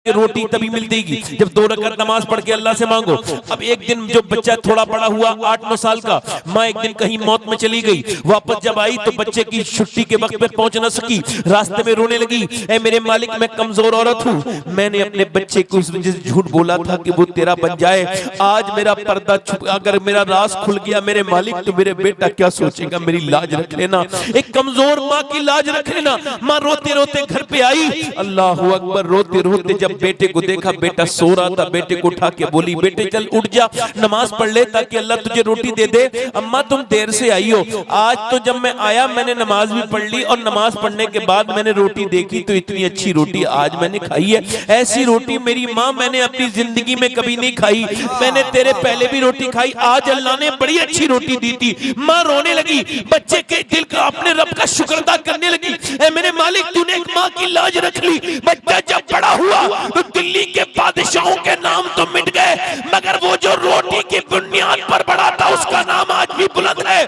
रोटी तभी मिलती जब 2 रकात नमाज पढ़ के अल्लाह से मांगो। अब एक दिन जो बच्चा थोड़ा बड़ा हुआ 8-9 साल का, माँ एक दिन कहीं मौत में चली गई, वापस जब आई तो बच्चे की छुट्टी के वक्त पे पहुंच न सकी, रास्ते में रोने लगी, ऐ मेरे मालिक मैं कमजोर औरत हूँ, मैंने अपने बच्चे को इस वजह से झूठ बोला था कि वो तेरा बन जाए, आज मेरा पर्दा छुप, अगर मेरा राज खुल गया मेरे मालिक तो मेरे बेटा क्या सोचेगा, मेरी लाज रख लेना। एक कमजोर माँ की लाज रख लेना। माँ रोते रोते घर पे आई, अल्लाह अकबर, रोते रोते जब बेटे को देखा, बेटा सो रहा था, बेटे को उठा के बोली बेटे चल उठ जा, नमाज पढ़ ले ताकि अल्लाह तुझे रोटी दे दे। अम्मा तुम देर से आई हो, आज तो जब मैं आया मैंने नमाज भी पढ़ ली और नमाज पढ़ने के बाद मैंने रोटी देखी तो इतनी अच्छी रोटी आज मैंने खाई है, ऐसी रोटी मेरी माँ मैंने अपनी जिंदगी में कभी नहीं खाई, मैंने तेरे पहले भी रोटी खाई, आज अल्लाह ने बड़ी अच्छी रोटी दी थी। माँ रोने लगी, बच्चे के दिल का अपने रब का शुक्र अदा करने लगी, ऐ मेरे मालिक तूने एक माँ की लाज रख ली। बच्चा जब बड़ा हुआ तो दिल्ली के बादशाहों के नाम तो मिट गए, मगर वो जो रोटी की बुनियाद पर बड़ा था उसका नाम आज भी बुलंद है।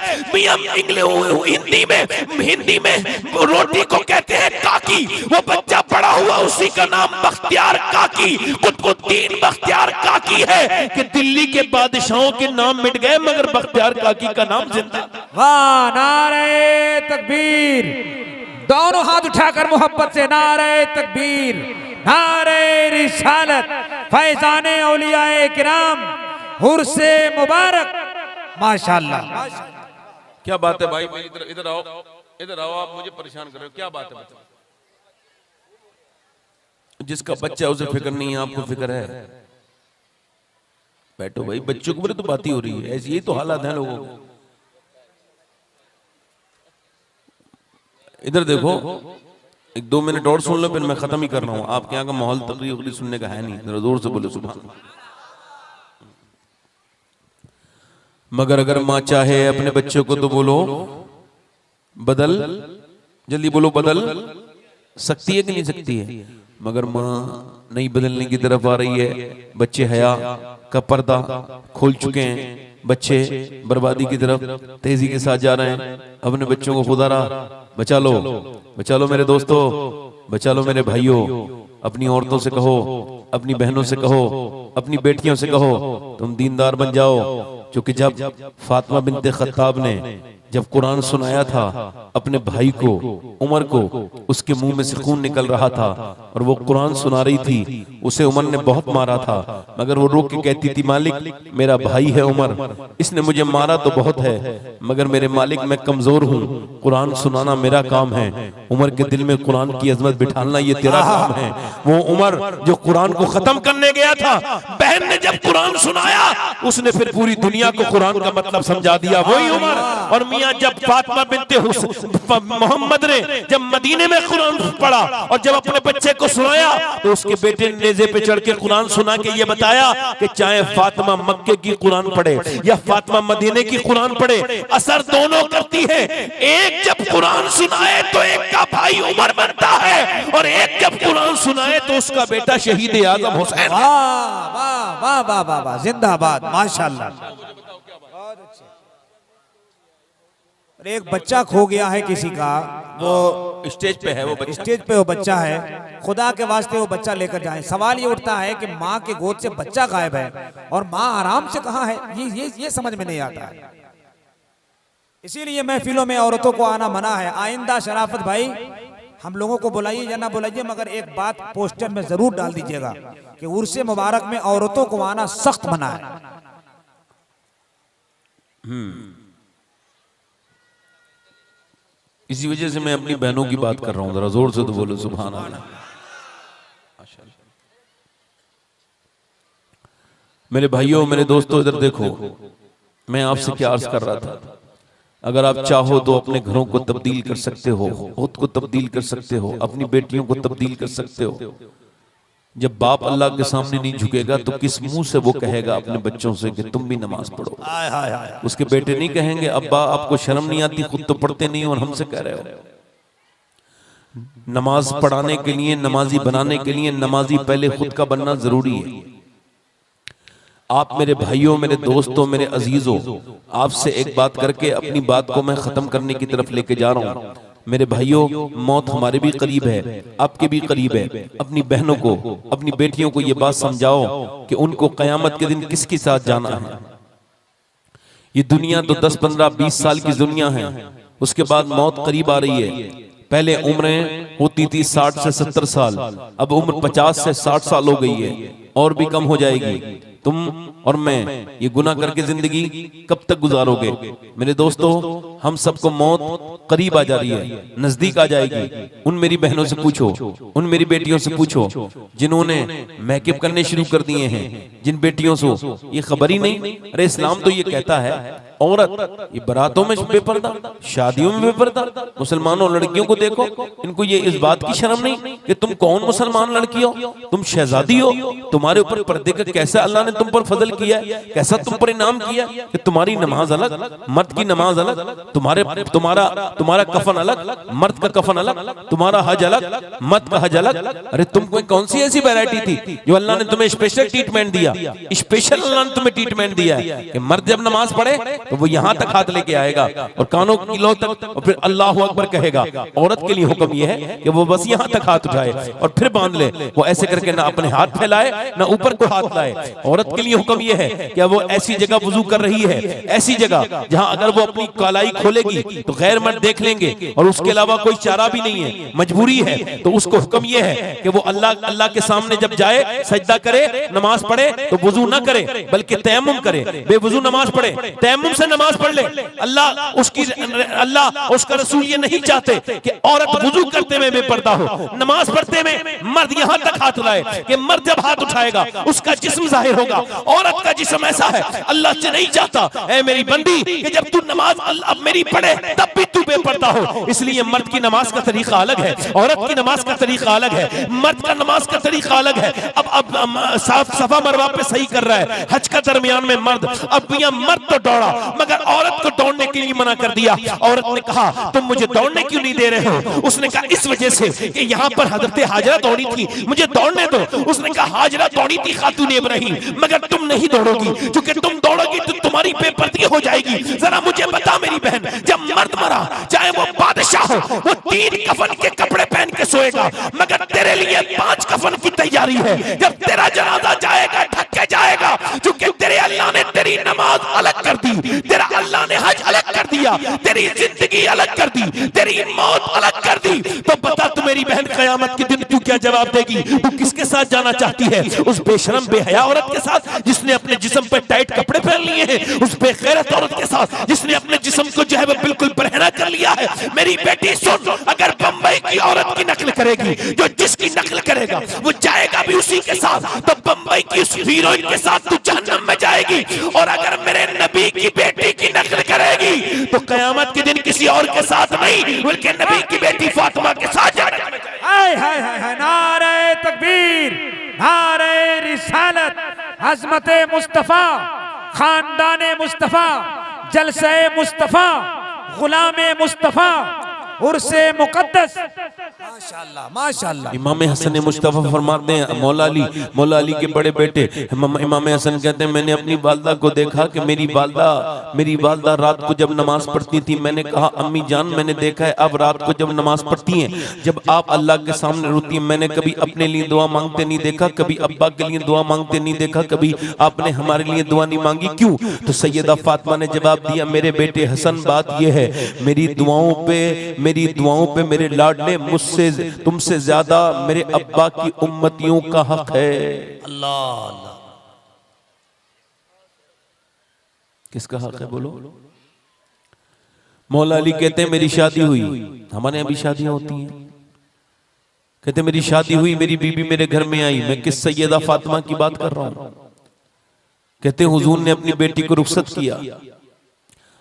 हिंदी में वो रोटी को कहते हैं काकी, वो बच्चा बड़ा हुआ उसी का नाम बख्तियार काकी, कुतुबुद्दीन बख्तियार काकी है कि दिल्ली के बादशाहों के नाम मिट गए मगर बख्तियार काकी का नाम जिंदा। वाह, नारे तकबीर, दोनों हाथ उठाकर मोहब्बत से नारे तकबीर, नारे रिसालत, फैजाने औलियाए किराम, हुर्से मुबारक, माशाअल्लाह। क्या बात है भाई, इधर आओ, इधर आओ, आप मुझे परेशान कर रहे हो, क्या बात है? बताओ। जिसका बच्चा उसे फिक्र नहीं है, आपको फिक्र है? बैठो भाई, बच्चों की तो बात ही हो रही है, ऐसी यही तो हालात है लोगों को। इधर देखो, 1-2 मिनट और सुन लो फिर मैं खत्म ही कर रहा हूँ। आपके यहाँ का माहौल तकरीर सुनने का है नहीं, जरा जोर से बोलो सुभान अल्लाह। मगर अगर माँ चाहे अपने बच्चों को तो बोलो बदल, जल्दी बोलो बदल सकती है कि नहीं सकती है, मगर माँ नहीं बदलने की तरफ आ रही है। बच्चे हया का पर्दा खोल चुके हैं, बच्चे बर्बादी की तरफ तेजी के साथ जा रहे हैं। अपने बच्चों को खुदा रहा बचा लो, बचा लो मेरे दोस्तों, बचा लो मेरे भाइयों। अपनी औरतों से कहो, अपनी बहनों से कहो, अपनी बेटियों से कहो तुम दीनदार बन जाओ, क्योंकि जब फातिमा बिनते खत्ताब ने जब कुरान सुनाया था अपने भाई को उमर को, उसके मुंह में से खून निकल रहा था और वो कुरान सुना रही थी, उसे उमर ने बहुत मारा था, मगर वो रो के कहती थी मालिक मेरा भाई है उमर, इसने मुझे मारा तो बहुत है मगर मेरे मालिक मैं कमजोर हूँ, कुरान सुनाना मेरा काम है, उमर के दिल में कुरान की अजमत बिठाना ये तेरा काम है। वो उमर जो कुरान को खत्म करने गया था, बहन ने जब कुरान सुनाया उसने फिर पूरी दुनिया को कुरान का मतलब समझा दिया, वही उमर। और जब फातिमा बिनते मोहम्मद ने जब मदीने में कुरान पढ़ा और जब अपने बच्चे को सुनाया तो उसके बेटे ने नेज़े पे चढ़ के कुरान सुना के ये बताया कि चाहे फातिमा मक्के की कुरान पढ़े या फातिमा मदीने की कुरान पढ़े, असर दोनों करती है। एक जब कुरान सुनाए तो एक का भाई उमर बनता है और एक जब कुरान सुनाए तो उसका बेटा शहीद आजम हुसैन। वाह वाह वाह वाह वाह वाह, जिंदाबाद, माशाअल्लाह। एक बच्चा खो गया है किसी का, वो स्टेज पे है, वो बच्चा स्टेज पे वो बच्चा है, खुदा के वास्ते वो बच्चा लेकर जाए। सवाल ये उठता है कि माँ के गोद से बच्चा गायब है और माँ आराम से कहाँ है, ये समझ में नहीं आता है। इसीलिए महफिलों में औरतों को आना मना है। आइंदा शराफत भाई हम लोगों को बुलाइए या ना बुलाइए, मगर एक बात पोस्टर में जरूर डाल दीजिएगा कि उर्से मुबारक में औरतों को आना सख्त मना है। इसी वजह से मैं अपनी बहनों की बात कर रहा हूं, जरा जोर से तो बोलो सुभान अल्लाह। मेरे भाइयों मेरे दोस्तों इधर देखो, मैं आपसे क्या अर्ज कर रहा था, अगर आप चाहो तो अपने घरों को तब्दील कर सकते हो, खुद को तब्दील कर सकते हो, अपनी बेटियों को तब्दील कर सकते हो। जब बाप अल्लाह के सामने नहीं झुकेगा तो किस मुंह से वो कहेगा अपने बच्चों से कि तुम भी नमाज पढ़ो? उसके बेटे नहीं कहेंगे अब्बा आपको शर्म नहीं आती, खुद तो पढ़ते नहीं और हमसे कह रहे हो। नमाज पढ़ाने के लिए, नमाजी बनाने के लिए नमाजी पहले खुद का बनना जरूरी है। आप मेरे भाइयों, मेरे दोस्तों, मेरे अजीजों, आपसे एक बात करके अपनी बात को मैं खत्म करने की तरफ लेके जा रहा हूं। मेरे भाइयों, मौत हमारे भी करीब है, आपके भी करीब है। अपनी बहनों को, अपनी बेटियों को ये बात समझाओ कि उनको कयामत के दिन किसके साथ जाना है। ये दुनिया तो 10, 15, 20 साल की दुनिया है, उसके बाद मौत करीब आ रही है। पहले उम्रें होती थी 60 से 70 साल, अब उम्र 50 से 60 साल हो गई है, और भी कम हो जाएगी। तुम और मैं ये गुनाह करके जिंदगी कब तक गुजारोगे? मेरे दोस्तों, हम सबको मौत करीब आ जा रही है, नजदीक आ जाएगी। उन मेरी बहनों से पूछो, उन मेरी बेटियों से पूछो जिन्होंने मैकअप करने शुरू कर दिए हैं, जिन बेटियों से ये खबर ही नहीं। अरे इस्लाम तो ये कहता है औरत ये बारातों में बेपर्दा, शादियों में बेपर्दा। मुसलमानों लड़कियों को देखो, इनको ये इस बात की शर्म नहीं कि तुम कौन मुसलमान लड़की हो, तुम शहजादी हो, तुम्हारे ऊपर पर्दे का कैसा अल्लाह ने तुम पर फजल किया है, कैसा तुम पर इनाम किया कि तुम्हारी नमाज अलग, मर्द की नमाज अलग, तुम्हारा कफन अलग, मर्द का कफन अलग, तुम्हारा हज अलग, मर्द का हज अलग। अरे तुम कौन सी ऐसी वैरायटी थी जो अल्लाह ने तुम्हें स्पेशल ट्रीटमेंट दिया? स्पेशल अल्लाह ने तुम्हें ट्रीटमेंट दिया है कि मर्द जब नमाज पढ़े तो वो यहाँ तक हाथ लेके आएगा और कानों की लो तक, और फिर अल्लाह अकबर कहेगा। औरत के लिए हुक्म यह है कि वो बस यहाँ तक हाथ उठाए और फिर बांध ले। वो ऐसे करके ना अपने हाथ फैलाए ना ऊपर को हाथ लाए। औरत के लिए हुक्म यह है कि वो ऐसी जगह वुजू कर रही है, ऐसी जगह जहां अगर वो अपनी कालाई खोलेगी तो गैर मर्द देख लेंगे और उसके अलावा कोई चारा भी नहीं है, मजबूरी है। तो उसको हुक्म यह है कि वो अल्लाह के सामने जब जाए, सजदा करे, नमाज पढ़े तो वुजू ना करे बल्कि तयम्मुम करे। बेवुजू नमाज पढ़े, तयम्मुम से नमाज पढ़ ले। अल्लाह उसका रसूल ये नहीं चाहते कि औरत वुजू करते में बेपर्दा हो, नमाज पढ़ते में मर्द यहां तक हाथ लाए कि मर्द जब हाथ उठाएगा उसका जिस्म जाहिर होगा। औरत का जिस्म ऐसा है, अल्लाह से नहीं चाहता ऐ मेरी बंदी कि जब तू नमाज अब मेरी पढ़े तब भी तू बेपर्दा हो। इसलिए मर्द की नमाज का तरीका अलग है, औरत की नमाज का तरीका अलग है, मर्द का नमाज का तरीका अलग है। अब सफा मरवा पे सही कर रहा है, हज का दरमियान में मर्द, अब यहाँ मर्द तो दौड़ा मगर औरत को दौड़ने के लिए मना कर दिया। औरत ने कहा तुम मुझे दौड़ने क्यों नहीं दे रहे हो? उसने कहा इस वजह से कि यहाँ पर हजरत हाजरा दौड़ी थी, मुझे दौड़ने दो। उसने कहा हाजरा दौड़ी थी खातून इब्राहिम, मगर तुम नहीं दौड़ोगी, क्योंकि तुम दौड़ोगी तो तुम्हारी बेपर्दी हो जाएगी। जरा मुझे बता मेरी बहन, जब मर्द मरा चाहे वो बादशाह हो, वो 3 कफन के कपड़े पहन के सोएगा, मगर तेरे लिए 5 कफन की तैयारी है। जब तेरा जनाजा जाएगा ढक के जाएगा, क्योंकि तेरे अल्लाह ने तेरी नमाज अलग कर दी, तेरा अल्लाह ने हज अलग कर दिया, तेरी जिंदगी अलग कर दी, तेरी मौत अलग कर दी। तो बता तू मेरी बहन कयामत के दिन तू क्या जवाब देगी? तू किसके साथ जाना चाहती है? उस बेशरम बेहया औरत के साथ जिसने अपने जिस्म पर टाइट कपड़े पहन लिए हैं, उस बेगैरत औरत के साथ जिसने अपने जिस्म को जो है वो बिल्कुल बरहना कर लिया है? मेरी बेटी सुन, अगर बंबई की औरत की नकल करेगी, जो जिसकी नकल करेगा वो जाएगा भी उसी के साथ, तो बंबई की उस हीरोइन के साथ तू जहन्नम में जाएगी। और अगर मेरे नबी की बेटी की नकल करेगी तो कयामत के दिन किसी और के साथ नहीं बल्कि नबी की बेटी फातिमा के साथ जाएगी। हाय हाय हाय हाय, नारे तकबीर, नारे रिसालत, अज़मते मुस्तफा, खानदाने मुस्तफा, जलसे मुस्तफा, गुलामे मुस्तफा, उर्से मुकद्दस। माशाअल्लाह माशाअल्लाह। इमाम हसन मुस्तफा फरमाते हैं, मौला अली के बड़े बेटे इमाम हसन कहते हैं मैंने अपनी वालदा को देखा कि मेरी वालदा रात को जब नमाज पढ़ती थी, मैंने कहा अम्मी जान मैंने देखा है अब रात को जब नमाज पढ़ती हैं, जब आप अल्लाह के सामने रोती हैं, मैंने कभी अपने लिए दुआ मांगते नहीं देखा, कभी अब्बा के लिए दुआ मांगते नहीं देखा, कभी आपने हमारे लिए दुआ नहीं मांगी, क्यों? तो सैयदा फातिमा ने जवाब दिया, मेरे बेटे हसन बात यह है मेरी दुआओं पे मेरे लाडले मुझसे तुमसे ज्यादा मेरे अब्बा की उम्मतियों का हक है। अल्लाह अल्लाह, किसका हक है बोलो? मौला अली कहते हैं मेरी शादी हुई, हमारे यहाँ भी शादियां होती हैं, कहते मेरी शादी हुई, मेरी बीबी मेरे घर में आई, मैं किस सैयदा फातिमा की बात कर रहा हूं। कहते हुजूर ने अपनी बेटी को रुखसत किया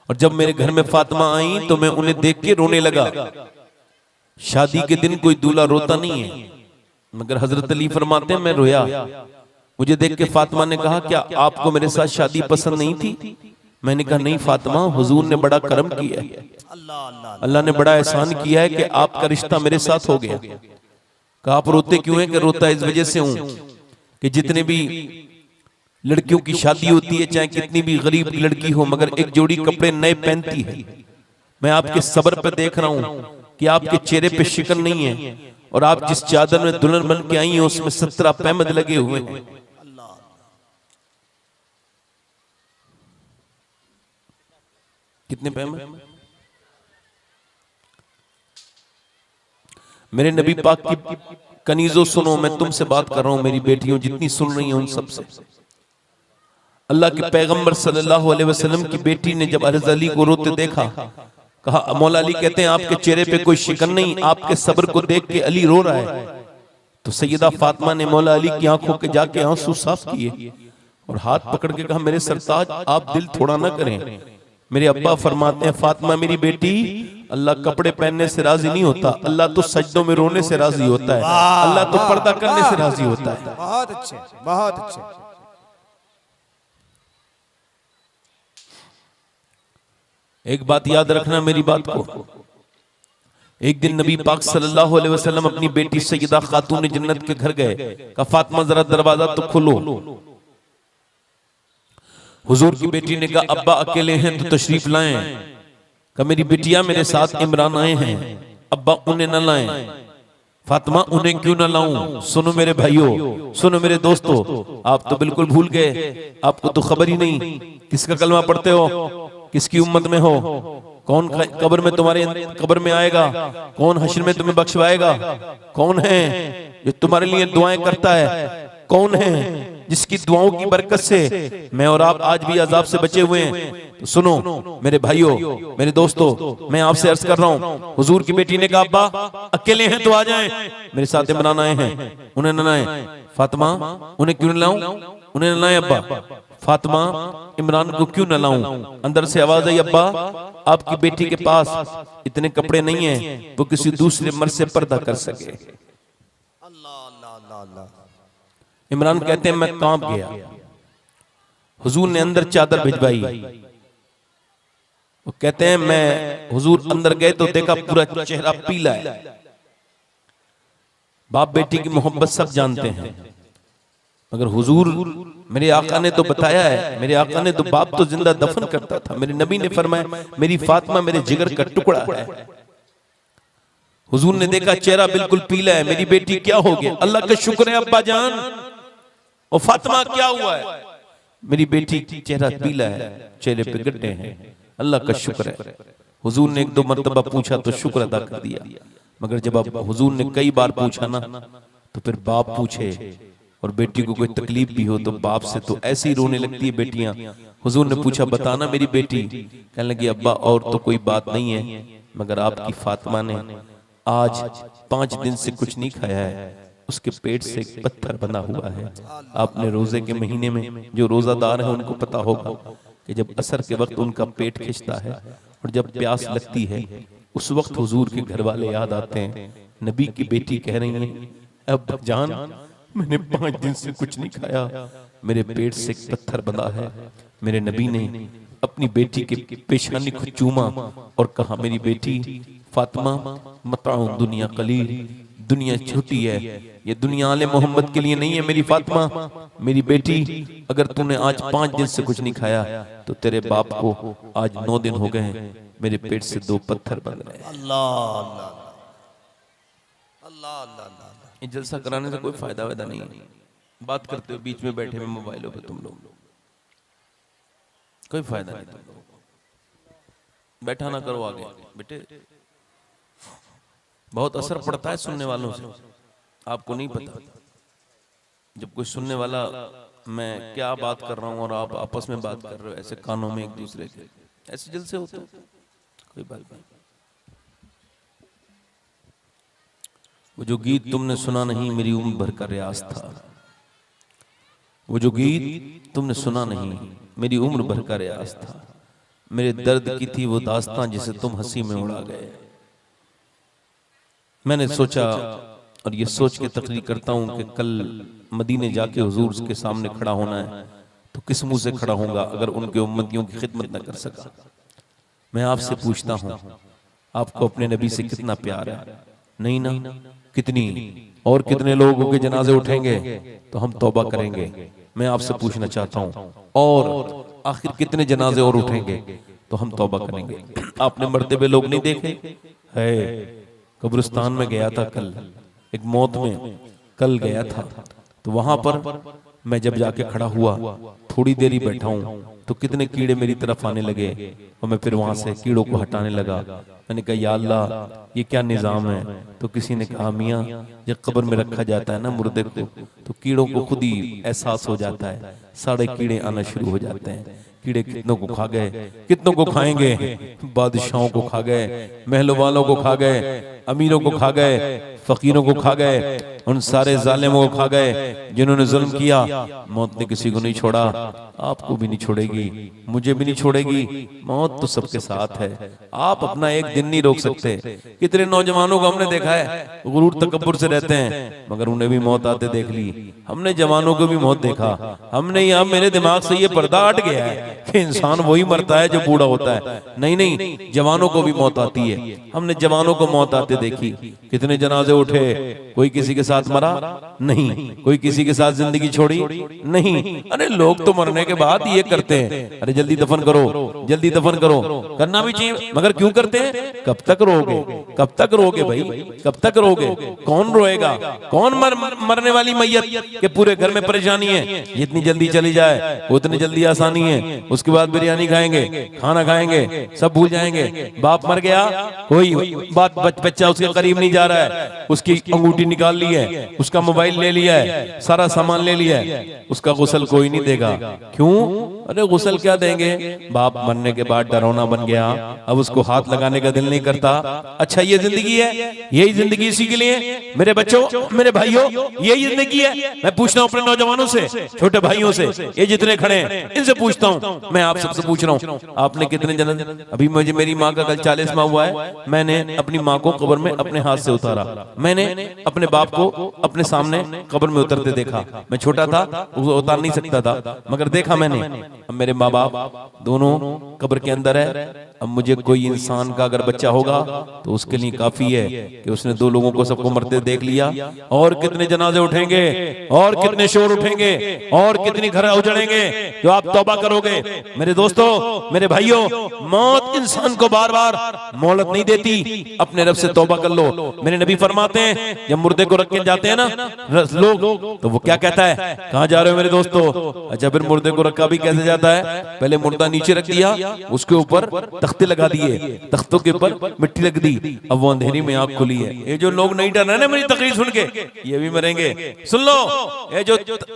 और जब मेरे घर में फातिमा आई तो मैं उन्हें देख के रोने लगा। शादी के दिन कोई दूल्हा रोता नहीं है, मगर हजरत अली फरमाते हैं मैं रोया। मुझे देख के फातिमा ने कहा क्या आपको मेरे साथ शादी पसंद नहीं थी? मैंने कहा नहीं फातिमा, हुजूर ने बड़ा करम किया है, अल्लाह ने बड़ा एहसान किया है कि आपका रिश्ता मेरे साथ हो गया। कहा आप रोते क्यों हैं? कि रोता इस वजह से हूं कि जितने भी लड़कियों की शादी होती है, चाहे कितनी भी गरीब लड़की हो, मगर एक जोड़ी कपड़े नए पहनती है। मैं आपके सब्र पे देख रहा हूं कि आपके चेहरे पे शिकन नहीं है और आप जिस चादर में दुल्हन बन के आई हैं उसमें 17 पैमद लगे हुए हैं। कितने पैमद? मेरे नबी पाक की कनीजों सुनो, मैं तुमसे बात कर रहा हूं, मेरी बेटियों जितनी सुन रही हैं उन सब से। अल्लाह के पैगंबर सल्लल्लाहु अलैहि वसल्लम की बेटी ने जब अर्ज़ अली को रोते देखा, कहा मौला अली कहते हैं आपके चेहरे पे कोई शिकन नहीं, आपके सब्र को देख के अली रो रहा है। तो सैयदा फातिमा ने मौला अली की आंखों के जाके आंसू साफ किए और हाथ पकड़ के कहा मेरे सरताज आप दिल थोड़ा ना करें। मेरे अब्बा फरमाते हैं फातिमा मेरी बेटी, अल्लाह कपड़े पहनने से राजी नहीं होता, अल्लाह तो सजदों में रोने से राजी होता है, अल्लाह तो पर्दा करने से राजी होता है। बहुत अच्छे, बहुत अच्छे। एक बात याद रखना मेरी बात को, एक दिन नबी पाक सल्लल्लाहु अलैहि वसल्लम अपनी बेटी सैयदा खातून जन्नत के घर गए, कहा फातिमा जरा दरवाजा तो खोलो। हुजूर की बेटी ने कहा अब्बा अकेले हैं तो तशरीफ लाएं। कहा मेरी बिटिया मेरे साथ इमरान आए हैं, अब्बा उन्हें न लाएं। फातिमा उन्हें क्यों न लाऊं? सुनो मेरे भाइयों, सुनो मेरे दोस्तों, आप तो बिल्कुल भूल गए, आपको तो खबर ही नहीं किसका कलमा पढ़ते हो, किसकी उम्मत में हो, कौन कब्र में तुम्हारे कब्र में आएगा, कौन हश्र में तुम्हें बख्शवाएगा, कौन है जो तुम्हारे लिए दुआएं करता है, कौन है जिसकी दुआओं की बरकत से मैं और आप आज भी अजाब से बचे हुए हैं। तो सुनो मेरे भाइयों, मेरे दोस्तों, मैं आपसे अर्ज कर रहा हूँ। हुजूर की बेटी ने कहा अब्बा अकेले हैं तो आ जाएं, मेरे साथ इमरान आए हैं, उन्हें न लाएं। फातिमा उन्हें क्यों न लाऊं? उन्हें न लाएं अब्बा। फातिमा इमरान को क्यों न लाऊं? अंदर से आवाज आई अब्बा आपकी बेटी के पास इतने कपड़े नहीं हैं वो किसी दूसरे मर्द से पर्दा कर सके। अल्लाह अल्लाह अल्लाह अल्लाह। इमरान कहते हैं मैं कांप गया। हुजूर ने अंदर चादर भिजवाई, वो कहते हैं मैं हुजूर अंदर गए तो देखा पूरा चेहरा पीला है। बाप बेटी की मोहब्बत सब जानते हैं, मगर हुजूर मेरे आका ने तो बताया है, मेरे आका ने तो बाप तो जिंदा दफन करता था। मेरे नबी ने फरमाया मेरी फातिमा मेरे जिगर का टुकड़ा है। हुजूर ने देखा चेहरा बिल्कुल पीला है, मेरी बेटी क्या हो गया? अल्लाह का शुक्र है अब्बा जान। और फातिमा क्या हुआ है? मेरी बेटी चेहरा पीला है, चेहरे पे गड्ढे हैं, अल्लाह का शुक्र है। हुजूर ने एक दो मर्तबा पूछा तो शुक्र अदा कर दिया, मगर जब अब हुजूर ने कई बार पूछा ना तो फिर बाप पूछे और बेटी को कोई तकलीफ भी हो तो बाप से तो ऐसे ही रोने लगती है बेटियां। हुजूर ने पूछा बताना मेरी बेटी, कहने लगी अब्बा और तो कोई बात नहीं है, मगर आपकी फातिमा ने आज 5 दिन से कुछ नहीं खाया है, उसके पेट से एक पत्थर बंधा हुआ है। आपने रोजे के महीने में जो रोजादार है उनको पता होगा कि जब असर के वक्त उनका पेट खिंचता है और जब प्यास लगती है उस वक्त हुजूर के घर वाले याद आते हैं। नबी की बेटी कह रही है अब जान मैंने 5 दिन से कुछ नहीं खाया, मेरे पेट से एक पत्थर बंधा है। मेरे नबी ने अपनी बेटी के पेशानी को चूमा और कहा मेरी बेटी फातिमा मताउ दुनिया कलील, दुनिया छोटी है, ये दुनिया आले मोहम्मद के लिए नहीं है। मेरी फातिमा मेरी बेटी, अगर तूने आज 5 दिन से कुछ नहीं खाया तो तेरे बाप को आज 9 दिन हो गए, मेरे पेट से 2 पत्थर बन रहे। अल्लाह अल्लाह अल्लाह अल्लाह। ये जलसा कराने से कोई फायदा वायदा नहीं है। बात करते हो बीच में बैठे हुए मोबाइलों पे तुम लोग, कोई फायदा नहीं। तुम लोग बैठा ना करो आगे बेटे, बहुत असर पड़ता है सुनने वालों से, आपको नहीं पता। जब कोई सुनने वाला मैं क्या बात कर रहा हूं और आप आपस में बात कर रहे हो ऐसे कानों में एक दूसरे के, ऐसे जलसे होते हो, कोई बात नहीं। वो जो गीत तुमने सुना नहीं मेरी उम्र भर का रियाज था, वो जो गीत तुमने सुना नहीं मेरी उम्र भर का रियाज था। मेरे दर्द की थी वो दास्तां जिसे तुम हंसी में उड़ा गए। मैंने सोचा और ये सोच के तकरीर करता हूं कि कल मदीने जाके हुजूर के सामने खड़ा होना है तो किस मुंह से खड़ा होऊंगा अगर उनके उम्मतियों की खिदमत न कर सका। मैं आपसे पूछता हूं आपको अपने नबी से कितना प्यार है? नहीं ना? कितनी और कितने लोगों के जनाजे उठेंगे तो हम तौबा करेंगे। मैं आपसे पूछना चाहता हूं और आखिर कितने जनाजे और उठेंगे तो हम तौबा करेंगे। आपने मरते हुए लोग नहीं देखे है? कब्रिस्तान में गया था कल, एक मौत में कल गया था, तो वहां पर मैं जब जाके खड़ा हुआ, थोड़ी देर ही बैठा हूं तो कितने कीड़े मेरी तरफ आने लगे और मैं फिर वहां से कीड़ों को हटाने लगा। मैंने कहा या अल्लाह ये क्या निजाम है? तो किसी ने कहा मियाँ जब कब्र में रखा जाता है ना मुर्दे को, तो कीड़ों को खुद ही एहसास हो जाता है, सारे कीड़े आना शुरू हो जाते हैं। कीड़े कितनों को खा गए, कितनों को खाएंगे, बादशाहों को खा गए, महलों वालों को खा गए, अमीरों को खा गए, फकीरों को खा गए, उन सारे जालिमों को खा गए जिन्होंने जुल्म किया। मौत ने किसी को नहीं छोड़ा, आपको भी नहीं छोड़ेगी, मुझे भी नहीं छोड़ेगी। मौत तो सबके साथ है, आप अपना एक दिन नहीं रोक सकते। कितने नौजवानों को हमने देखा है गुरूर तकब्बुर से रहते हैं, मगर उन्हें भी मौत आते देख ली। हमने जवानों को भी मौत देखा। हमने यहाँ, मेरे दिमाग से ये पर्दा हट गया है कि इंसान वही मरता है जो बूढ़ा होता है। नहीं नहीं, जवानों को भी मौत आती है। हमने जवानों को मौत आते देखी। कितने जनाजे उठे, कोई किसी के साथ मरा नहीं, कोई किसी के साथ जिंदगी छोड़ी नहीं। अरे लोग तो मरने के बाद ये करते हैं, अरे जल्दी दफन करो, जल्दी दफन करो, करना भी चाहिए, मगर क्यों करते हैं? कब तक रोगे, कब तक रोगे भाई, कब तक रोगे? कौन रोएगा? कौन मरने वाली मैयत के पूरे घर में परेशानी है, जितनी जल्दी चली जाए उतनी जल्दी आसानी है। उसके बाद बिरयानी खाएंगे, खाना खाएंगे, सब भूल जाएंगे। बाप मर गया, कोई बात बच्चा उसके करीब नहीं जा रहा है, उसकी अंगूठी निकाल ली है, उसका मोबाइल ले लिया है, सारा सामान ले लिया है, उसका गुस्ल कोई नहीं देगा। क्यों? अरे गुस्ल क्या देंगे? बाप मरने के बाद डरौना बन गया, अब उसको हाथ लगाने का दिल नहीं करता। अच्छा ये जिंदगी है, यही जिंदगी इसी के लिए? मेरे बच्चों, मेरे भाइयों, यही जिंदगी है? मैं पूछता हूँ अपने नौजवानों से, छोटे भाइयों से, ये जितने खड़े हैं इनसे पूछता हूँ, मैं आप सबसे पूछ रहा हूँ, आपने कितने जन्म? अभी मुझे, मेरी माँ का कल 40वां हुआ है, मैंने अपनी माँ को कब्र में अपने हाथ से उतारा। मैंने अपने बाप को अपने सामने कब्र में उतरते देखा। मैं छोटा था, वो उतार नहीं सकता था, मगर देखा मैंने। अब मेरे माँ बाप दोनों कब्र के अंदर है। अब मुझे कोई इंसान का अगर बच्चा होगा तो उसके लिए काफी है कि उसने दो लोगों को सबको मरते देख लिया। और कितने जनाजे उठेंगे, और कितने शोर उठेंगे, और कितनी घर उजड़ेंगे जो आप तौबा करोगे। मेरे दोस्तों, मेरे भाइयों, मौत इंसान को बार बार मोहलत नहीं देती, अपने रब से तौबा कर लो। मेरे नबी फरमाते हैं जब मुर्दे को रख के जाते हैं ना लोग, तो वो क्या कहता है? कहाँ जा रहे हो मेरे दोस्तों? अच्छा, फिर मुर्दे को रखा भी कैसे जाता है? पहले मुर्दा नीचे रख दिया, उसके ऊपर तख्ते लगा दिए, तख्तों के ऊपर मिट्टी लग दी, अब वो अंधेरी में आंख खुली है। ये जो लोग नहीं डर रहे ना मेरी तकरीर सुन के, ये भी मरेंगे। सुन लो,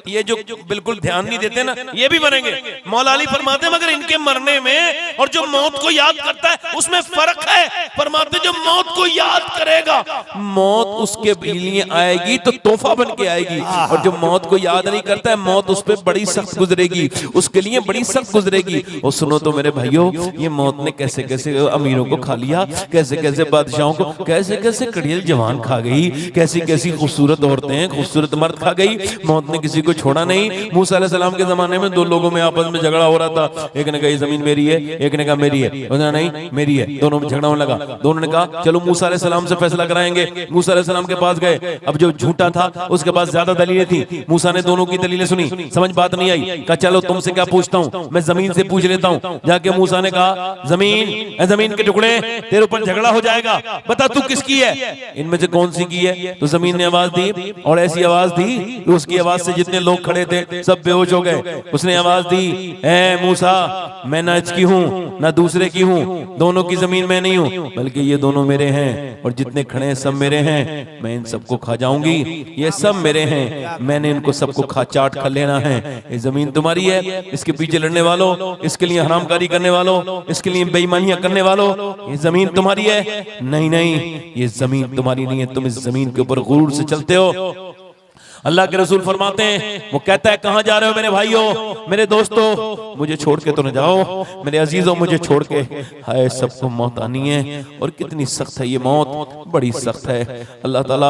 ये जो बिल्कुल ध्यान नहीं देते ना, ये भी मरेंगे। मौला अली फरमाते मगर इनके मरने में और जो मौत को याद करता है उसमें फर्क है। फरमाते जो मौत को याद करेगा, मौत उसके लिए आएगी तो तोहफा बन के आएगी, और जो मौत को याद नहीं करता है, मौत उस पर बड़ी सख्त गुजरेगी, उसके लिए बड़ी सख्त गुजरेगी। और सुनो तो मेरे भाइयों, ये मौत ने कैसे कैसे अमीरों को खा लिया, कैसे कैसे बादशाहों को, कैसे कैसे कड़ियल जवान खा गई, कैसी कैसी खूबसूरत औरतें, खूबसूरत मर्द खा गई। मौत ने किसी को छोड़ा नहीं। मूसा अलैहिस्सलाम के जमाने में दो लोगों में आपस में झगड़ा हो रहा था, एक ने कहा ये जमीन मेरी है, एक ने कहा मेरी है, उसने नहीं मेरी है, दोनों में झगड़ा होने लगा। दोनों ने कहा चलो मूसा अलैहिस्सलाम से फैसला कराएंगे। मूसा अलैहिस्सलाम के पास गए, अब जो झूठा था उसके पास ज्यादा दलीलें थी। मूसा ने दोनों की दलीलें सुनी, समझ बात नहीं आई, कहा चलो तुमसे क्या पूछता हूँ, मैं जमीन से पूछ लेता हूँ। जाके मूसा ने कहा जमीन के टुकड़े, तेरे ऊपर झगड़ा हो जाएगा, बता तू किसकी है, इनमें से कौन सी की है? तो जमीन ने आवाज दी, और ऐसी आवाज दी कि उसकी आवाज से जितने लोग खड़े थे सब बेहोश हो गए। उसने आवाज दी, ऐ मूसा, मैं ना इसकी हूँ ना दूसरे की हूँ, दोनों की जमीन में नहीं हूँ, बल्कि ये दोनों मेरे हैं, और जितने खड़े हैं सब मेरे हैं, मैं इन सबको खा जाऊंगी, ये सब मेरे हैं, मैंने इनको सबको खा चाट खा लेना है। ये जमीन तुम्हारी है, इसके पीछे लड़ने वालों, इसके लिए हरामकारी करने वालों, इसके लिए बेईमानियां करने वालों, ये जमीन तुम्हारी है? नहीं नहीं, ये जमीन तुम्हारी नहीं है, तुम इस जमीन के ऊपर गुरूर से चलते हो। अल्लाह के रसूल फरमाते हैं, वो कहता है कहां जा रहे हो मेरे भाइयों, मेरे दोस्तों, मुझे छोड़ के तो न जाओ, मेरे अजीजों मुझे छोड़ के। हाय सबको मौत आनी है, और कितनी सख्त है ये मौत, बड़ी सख्त है। अल्लाह ताला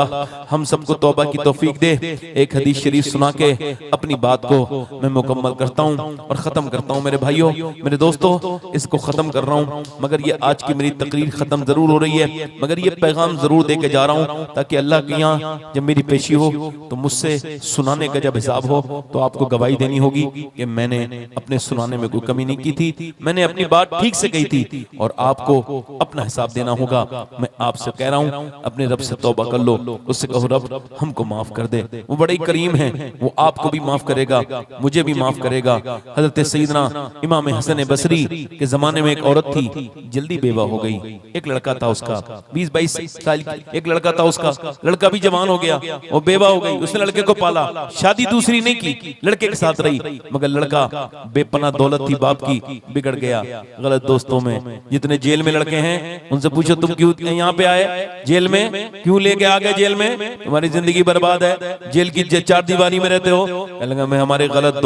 हम सबको तौबा की तौफीक दे। एक हदीस शरीफ सुना के अपनी बात को मैं मुकम्मल करता हूँ और खत्म करता हूँ। मेरे भाइयों, मेरे दोस्तों, इसको खत्म कर रहा हूँ, मगर ये आज की मेरी तकरीर खत्म जरूर हो रही है, मगर ये पैगाम जरूर दे के जा रहा हूँ, ताकि अल्लाह के यहाँ जब मेरी पेशी हो तो मुझसे मुझसे सुनाने का जब हिसाब हो तो आपको गवाही देनी होगी कि मैंने अपने सुनाने में कोई कमी नहीं की थी, मैंने अपनी बात ठीक से कही थी, और आपको अपना हिसाब देना होगा। मैं आपसे कह रहा हूं, अपने रब से तौबा कर लो, उससे कहो रब हमको माफ कर दे। वो बड़े करीम है, वो आपको भी माफ करेगा, मुझे भी माफ करेगा। हजरत सईदना इमाम हसन बसरी के जमाने में एक औरत थी, जल्दी बेवा हो गई। एक लड़का था उसका 20-22 साल, एक लड़का था उसका, लड़का भी जवान हो गया, वो बेवा हो गई। उसने लड़के को पाला, शादी दूसरी नहीं की, लड़के के साथ रही, मगर लड़का बेपना दौलत थी बाप की, बिगड़ गया गलत दोस्तों में। जितने जेल में लड़के हैं उनसे पूछो तुम क्यों यहाँ पे आए, जेल में क्यों लेके आ गए, जेल में तुम्हारी जिंदगी बर्बाद है, जेल की 4 दीवारी में रहते हो। लगा मैं हमारे गलत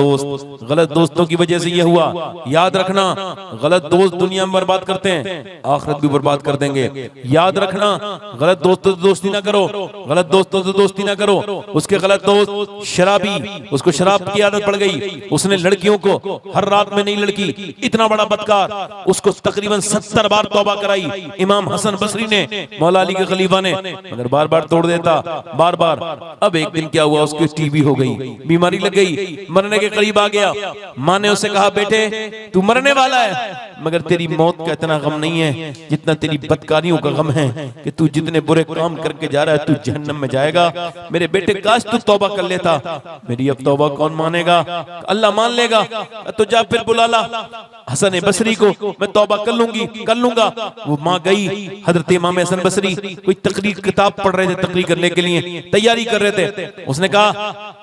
दोस्तों की वजह से ये हुआ। याद रखना, गलत दोस्त दुनिया में बर्बाद करते हैं, आखिरत भी बर्बाद कर देंगे। याद रखना, गलत दोस्तों से दोस्ती ना करो, गलत दोस्तों से दोस्ती ना करो। उसके गलत दोस्त शराबी, उसको शराब की आदत पड़ गई, उसने लड़कियों को हर रात में नई लड़की, इतना बड़ा बदकार, उसको तकरीबन 70 बार तौबा कराई इमाम हसन बसरी ने, मौला अली के खलीफा ने, मगर बार बार तोड़ देता, बार बार। अब एक दिन क्या हुआ, उसकी टीबी हो गई, बीमारी लग गई, मरने के करीब आ गया। माँ ने उसे कहा बेटे तू मरने वाला है, मगर तेरी मौत का इतना गम नहीं है जितना तेरी बदकारियों का गम है कि तू जितने बुरे काम करके जा रहा है तू जहन्नम में जाएगा। मेरे बेटे काश तू तौबा कर लेता। मेरी अब तौबा कौन मानेगा, अल्लाह मान लेगा। तो जा फिर बुला ला हसन बसरी को, मैं तौबा कर लूंगा। वो माँ गई, हजरत इमाम हसन बसरी कोई तकरीर किताब पढ़ रहे थे, तकरीर करने के लिए तैयारी कर रहे थे। उसने कहा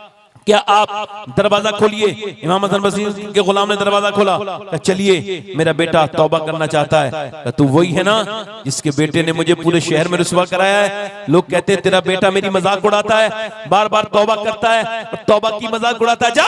क्या आप दरवाजा खोलिए। इमाम हसन बसरी के गुलाम ने दरवाजा खोला, चलिए मेरा बेटा तौबा करना चाहता है। तू वही है ना जिसके बेटे ने मुझे पूरे शहर में रुसवा कराया है। लोग कहते हैं तेरा बेटा मेरी मजाक उड़ाता है, बार बार तौबा करता है और तौबा की मजाक उड़ाता है। जा,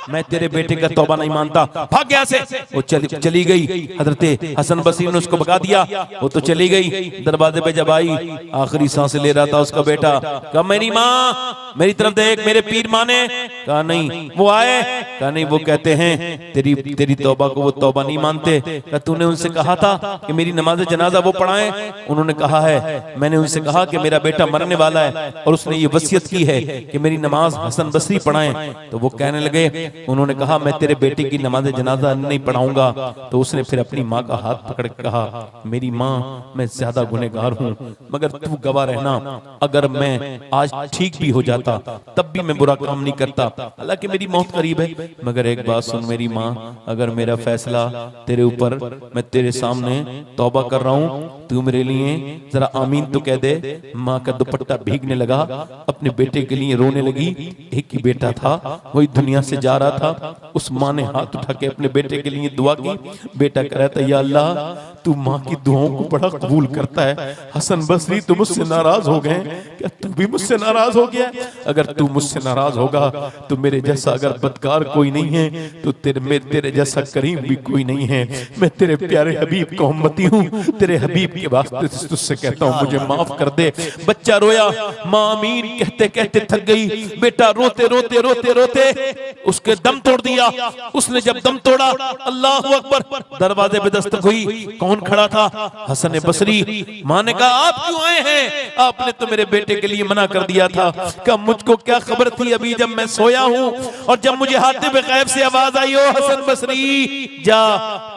मैं तेरे बेटे का तौबा नहीं मानता, भाग यहाँ से। वो चली गई, हजरत हसन बसरी ने उसको भगा दिया, वो तो चली गई। दरवाजे पे जब आई, आखिरी सांस ले रहा था उसका बेटा, कहा मेरी माँ मेरी तरफ देख, मेरे पीर माँ ने कहा नहीं। वो आए, कहा नहीं, वो कहते हैं तेरी तौबा को वो तौबा नहीं मानते। कहा तूने उनसे कहा था कि मेरी नमाज जनाजा वो पढ़ाएं। उन्होंने कहा है, मैंने उनसे कहा कि मेरा बेटा मरने वाला है और उसने ये वसीयत की है कि मेरी नमाज हसन बसरी पढ़ाएं। तो वो कहने लगे, उन्होंने कहा मैं तेरे बेटे की नमाज जनाजा नहीं पढ़ाऊंगा। तो उसने फिर अपनी माँ का हाथ पकड़ के कहा, मेरी माँ मैं ज्यादा गुनहगार हूँ, मगर तू गवाह रहना, अगर मैं आज ठीक भी हो जाता तब भी मैं बुरा काम नहीं करता। हालांकि मेरी मौत करीब है, मगर एक बात सुन मेरी माँ, अगर मेरा फैसला तेरे ऊपर, मैं तेरे सामने तौबा कर रहा हूँ, तू मेरे लिए जरा आमीन तो कह दे। माँ का दुपट्टा भीगने लगा, अपने बेटे के लिए रोने लगी। एक ही बेटा था, वही दुनिया से जा रहा था। उस माँ ने हाथ उठा के अपने बेटे के लिए दुआ की। बेटा कह रहा था, या अल्लाह तू माँ की दुआओं को बड़ा कबूल करता है। हसन बसरी तू मुझसे नाराज हो गए, क्या तू भी मुझसे नाराज हो गया? अगर तू मुझसे नाराज होगा तो मेरे जैसा अगर बदकार कोई नहीं है तो तेरे जैसा करीम भी कोई नहीं है। मैं तेरे प्यारे हबीब का उम्मती हूँ, तेरे हबीब के वास्ते तुझसे कहता हूँ मुझे माफ कर दे। बच्चा रोया, माँ आमीन कहते कहते थक गई। बेटा रोते रोते रोते रोते उसके दम तोड़ दिया। उसने जब दम तोड़ा, अल्लाह अकबर, दरवाजे पे दस्तक हुई। कौन खड़ा था? हसन बसरी। माँ ने कहा आप क्यों आए हैं? आपने तो मेरे बेटे के लिए मना कर दिया था। क्या मुझको क्या खबर थी अभी जब मैं सोया हूँ और जब मुझे हाथे पे गैब से आवाज आई, ओ हसन बसरी जा,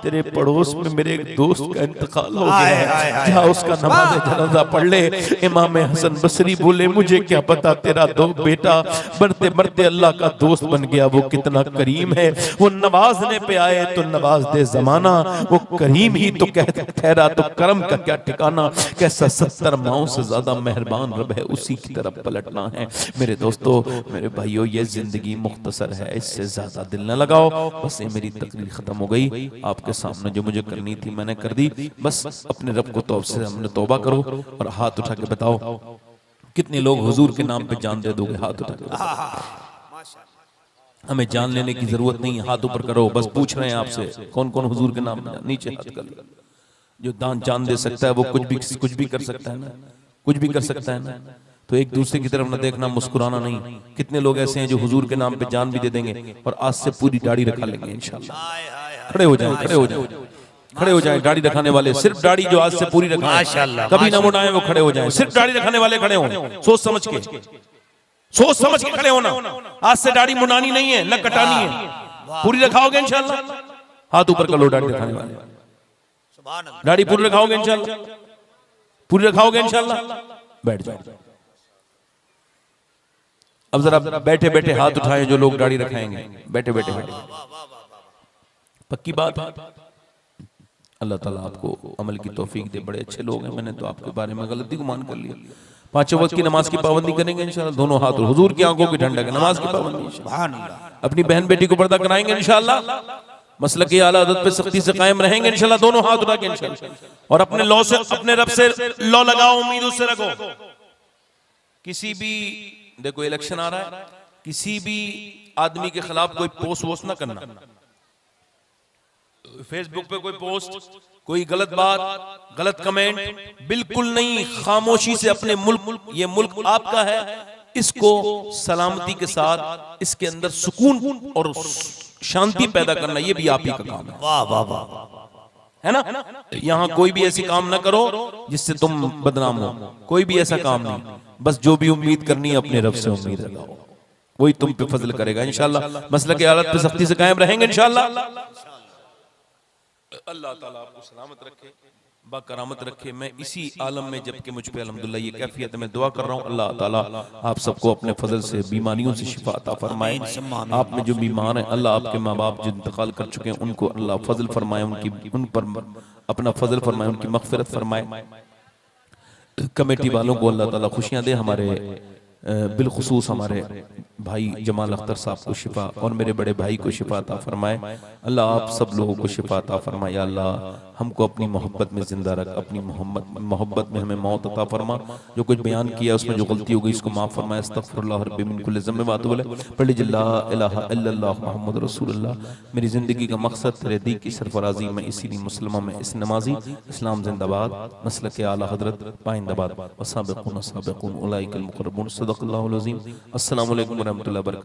तेरे पड़ोस में मेरे एक दोस्त का इंतकाल हो गया है, जा उसका नमाज जनाजा पढ़ ले। इमाम हसन बसरी बोले, मुझे क्या पता तेरा दो बेटा बढ़ते बढ़ते अल्लाह का दोस्त बन गया। वो कितना करीम है, वो नवाजने पे आए तो नवाज दे जमाना, वो करीम ही तो ठहरा तो करम का क्या ठिकाना। कैसा 70 माओं से ज्यादा मेहरबान रब है, उसी की तरफ पलटना है। मेरे दोस्तों, मेरे भाइयों, ये जिंदगी मुख्तसर है, इससे ज्यादा दिल न लगाओ। बस ये मेरी तकरीर खत्म हो गई। आपके सामने जो मुझे करनी थी मैंने कर दी। बस अपने रब को तौबा से हमने तौबा करो और हाथ उठा के बताओ कितने लोग हुजूर के नाम पे जान दे दोगे? हाथ उठा के। हमें जान लेने की जरूरत नहीं, हाथ ऊपर करो। बस पूछ रहे हैं आपसे, कौन कौन हुजूर के नाम पे? नीचे हाथ कर। जो जान दे सकता है वो कुछ भी कर सकता है ना, कुछ भी कर सकता है ना। तो एक दूसरे की तरफ न देखना, मुस्कुराना नहीं। कितने लोग ऐसे हैं जो हुजूर के नाम पे जान भी दे देंगे और आज से पूरी दाढ़ी रखा लेंगे इंशाल्लाह। खड़े हो जाएं, खड़े हो जाएं, खड़े हो जाएं। दाढ़ी रखाने वाले सिर्फ दाढ़ी जो आज से पूरी रखाएं, कभी ना मुड़ाएं, वो खड़े हो जाएं। सिर्फ दाढ़ी रखाने वाले खड़े हों, सोच समझ के। सोच समझ के खड़े होना। आज से दाढ़ी मुंडानी नहीं है, न कटानी है, पूरी रखाओगे इंशाल्लाह। हाथ ऊपर कर लो दाढ़ी रखाने वाले, दाढ़ी पूरी रखाओगे इंशाल्लाह, पूरी रखाओगे इंशाल्लाह। बैठ जाओ। अब जरा बैठे बैठे हाथ उठाएं जो लोग दाढ़ी रखाएंगे, बैठे बैठे बैठे। पक्की बात है, अल्लाह ताला आपको अमल की तौफीक दे। बड़े अच्छे लोग हैं, मैंने तो आपके बारे में गलती गुमान कर लिया। पांचों वक्त की नमाज की पाबंदी करेंगे इंशाल्लाह, दोनों हाथ हुजूर की आंखों की ठंडक है, नमाज की पाबंदी इंशाल्लाह। अपनी बहन बेटी को पर्दा कराएंगे इंशाल्लाह, मसलक की आला आदत पे सख्ती से कायम रहेंगे इंशाल्लाह, दोनों हाथ उठा के इंशाल्लाह। और अपने लौ से, अपने रब से लौ लगाओ, उम्मीद उससे रखो। किसी भी, देखो इलेक्शन आ रहा है, किसी भी आदमी के खिलाफ कोई पोस्ट वोस्ट ना करना, फेसबुक पे कोई पोस्ट, कोई गलत बात, गलत कमेंट, बिल्कुल नहीं। खामोशी से अपने मुल्क, ये मुल्क आपका है, इसको सलामती के साथ इसके अंदर सुकून और शांति पैदा करना, ये भी आप ही का काम है। वाह वाह वाह, है ना। यहाँ कोई भी ऐसी काम ना करो जिससे तुम बदनाम हो, कोई भी ऐसा काम नहीं। बस जो भी उम्मीद करनी है अपने रब से उम्मीद लगाओ, वही तुम पे फजल करेगा इंशाल्लाह। मसले की हालत पे सख्ती से कायम रहेंगे इंशाल्लाह। अल्लाह ताला आपको सलामत रखे, बाकरामत रखे। मैं इसी आलम में, जबकि मुझ पे अल्हम्दुलिल्लाह ये कैफियत है, मैं दुआ कर रहा हूँ अल्लाह ताला आप सबको अपने फजल से बीमारियों से शिफा अता फरमाए। आप में जो बीमार हैं अल्लाह, आपके माँ बाप जो इंतकाल कर चुके हैं उनको अल्लाह फजल फरमाए, उन पर अपना फजल फरमाए, उनकी मगफिरत फरमाए। कमेटी वालों को अल्लाह ताला खुशियां दे। हमारे बिलखुसूस हमारे भाई जमाल अख्तर साहब को शिफा और मेरे बड़े भाई को शिफा अता फरमाए। अल्लाह आप सब लोगों को शिफा अता फरमाए। या अल्लाह हमको अपनी मोहब्बत में जिंदा रख, अपनी मोहब्बत में हमें मौत अता फरमा। जो कुछ बयान किया उसमें जो गलती हो गई इसको माफ फरमाए। अस्तगफिरुल्लाह रब्बी मिन कुल्लि ज़ंब व अतूबु इलैह। पढ़ ला इलाहा इल्लल्लाह मुहम्मद रसूलुल्लाह। मेरी जिंदगी का मकसद तेरे दी की सरफराजी में, इसीलिए मुसलमान में इस नमाजी। इस्लाम जिंदाबाद, मसलक आला हजरत पाइंदाबाद। वसाबिकून साबिकून उलाइकल मुक़र्रबून। सदक़ल्लाहुल अज़ीम। अस्सलामु अलैकुम व रहमतुल्लाहि व बरकातहू।